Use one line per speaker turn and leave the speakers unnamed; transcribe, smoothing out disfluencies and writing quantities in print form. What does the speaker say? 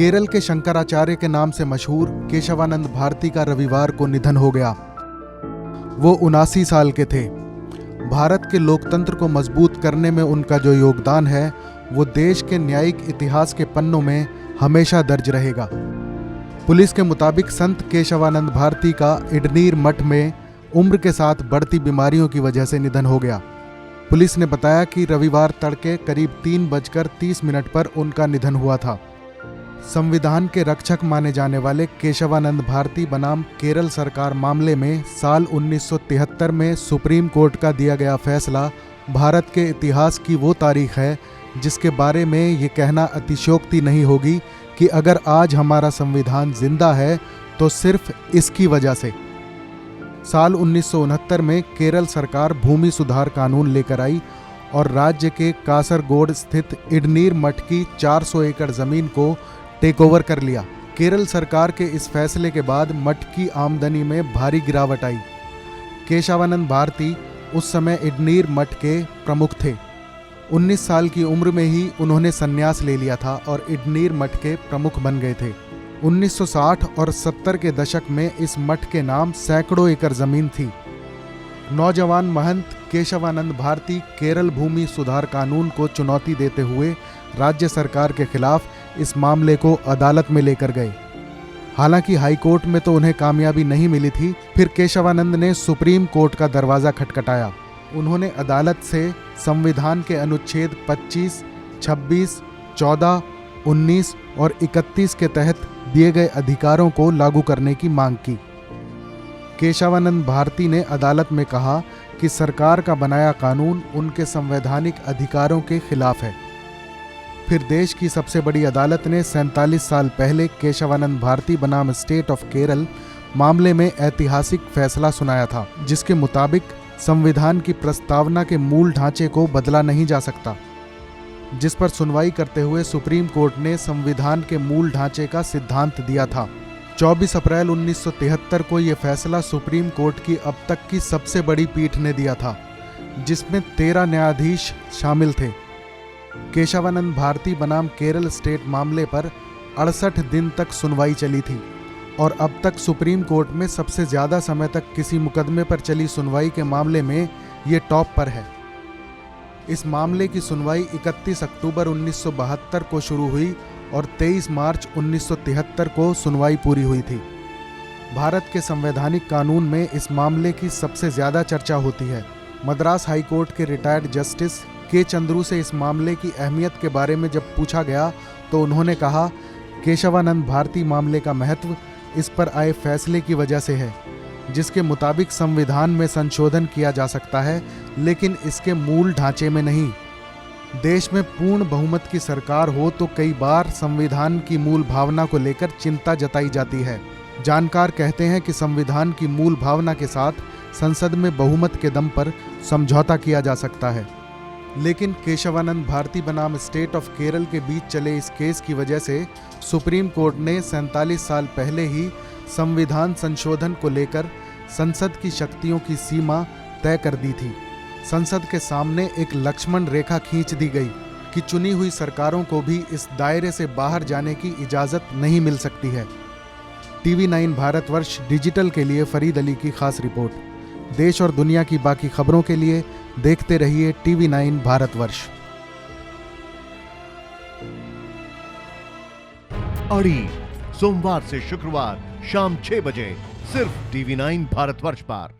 केरल के शंकराचार्य के नाम से मशहूर केशवानंद भारती का रविवार को निधन हो गया। वो 79 साल के थे। भारत के लोकतंत्र को मजबूत करने में उनका जो योगदान है वो देश के न्यायिक इतिहास के पन्नों में हमेशा दर्ज रहेगा। पुलिस के मुताबिक संत केशवानंद भारती का इडनीर मठ में उम्र के साथ बढ़ती बीमारियों की वजह से निधन हो गया। पुलिस ने बताया कि रविवार तड़के करीब 3:30 पर उनका निधन हुआ था। संविधान के रक्षक माने जाने वाले केशवानंद भारती बनाम केरल सरकार मामले में साल 1973 में सुप्रीम कोर्ट का दिया गया फैसला भारत के इतिहास की वो तारीख है जिसके बारे में ये कहना अतिशयोक्ति नहीं होगी कि अगर आज हमारा संविधान जिंदा है तो सिर्फ इसकी वजह से। साल 1969 में केरल सरकार भूमि सुधार कानून लेकर आई और राज्य के कासरगोड स्थित इडनीर मठ की 400 एकड़ जमीन को टेक ओवर कर लिया। केरल सरकार के इस फैसले के बाद मठ की आमदनी में भारी गिरावट आई। केशवानंद भारती उस समय इडनीर मठ के प्रमुख थे। 19 साल की उम्र में ही उन्होंने संन्यास ले लिया था और इडनीर मठ के प्रमुख बन गए थे। 1960 और 70 के दशक में इस मठ के नाम सैकड़ों एकड़ जमीन थी। नौजवान महंत केशवानंद भारती केरल भूमि सुधार कानून को चुनौती देते हुए राज्य सरकार के खिलाफ इस मामले को अदालत में लेकर गए। हालांकि हाई कोर्ट में तो उन्हें कामयाबी नहीं मिली थी। फिर केशवानंद ने सुप्रीम कोर्ट का दरवाजा खटखटाया। उन्होंने अदालत से संविधान के अनुच्छेद 25, 26, 14, 19 और 31 के तहत दिए गए अधिकारों को लागू करने की मांग की। केशवानंद भारती ने अदालत में कहा कि सरकार का बनाया कानून उनके संवैधानिक अधिकारों के खिलाफ है। फिर देश की सबसे बड़ी अदालत ने 47 साल पहले केशवानंद भारती बनाम स्टेट ऑफ केरल मामले में ऐतिहासिक फैसला सुनाया था, जिसके मुताबिक संविधान की प्रस्तावना के मूल ढांचे को बदला नहीं जा सकता। जिस पर सुनवाई करते हुए सुप्रीम कोर्ट ने संविधान के मूल ढांचे का सिद्धांत दिया था। 24 अप्रैल 1973 को यह फैसला सुप्रीम कोर्ट की अब तक की सबसे बड़ी पीठ ने दिया था, जिसमें 13 न्यायाधीश शामिल थे। केशवानंद भारती बनाम केरल स्टेट मामले पर 68 दिन तक सुनवाई चली थी और अब तक सुप्रीम कोर्ट में सबसे ज्यादा समय तक किसी मुकदमे पर चली सुनवाई के मामले में ये टॉप पर है। इस मामले की सुनवाई 31 अक्टूबर 1972 को शुरू हुई और 23 मार्च 1973 को सुनवाई पूरी हुई थी। भारत के संवैधानिक कानून में इस मामले की सबसे ज्यादा चर्चा होती है। मद्रास हाई कोर्ट के रिटायर्ड जस्टिस के चंद्रू से इस मामले की अहमियत के बारे में जब पूछा गया तो उन्होंने कहा, केशवानंद भारती मामले का महत्व इस पर आए फैसले की वजह से है, जिसके मुताबिक संविधान में संशोधन किया जा सकता है लेकिन इसके मूल ढांचे में नहीं। देश में पूर्ण बहुमत की सरकार हो तो कई बार संविधान की मूल भावना को लेकर चिंता जताई जाती है। जानकार कहते हैं कि संविधान की मूल भावना के साथ संसद में बहुमत के दम पर समझौता किया जा सकता है, लेकिन केशवानंद भारती बनाम स्टेट ऑफ केरल के बीच चले इस केस की वजह से सुप्रीम कोर्ट ने 47 साल पहले ही संविधान संशोधन को लेकर संसद की शक्तियों की सीमा तय कर दी थी। संसद के सामने एक लक्ष्मण रेखा खींच दी गई कि चुनी हुई सरकारों को भी इस दायरे से बाहर जाने की इजाज़त नहीं मिल सकती है। TV9 भारतवर्ष डिजिटल के लिए फरीद अली की खास रिपोर्ट। देश और दुनिया की बाकी खबरों के लिए देखते रहिए TV9 भारतवर्ष।
अड़ी सोमवार से शुक्रवार शाम 6 बजे सिर्फ TV9 भारतवर्ष पर।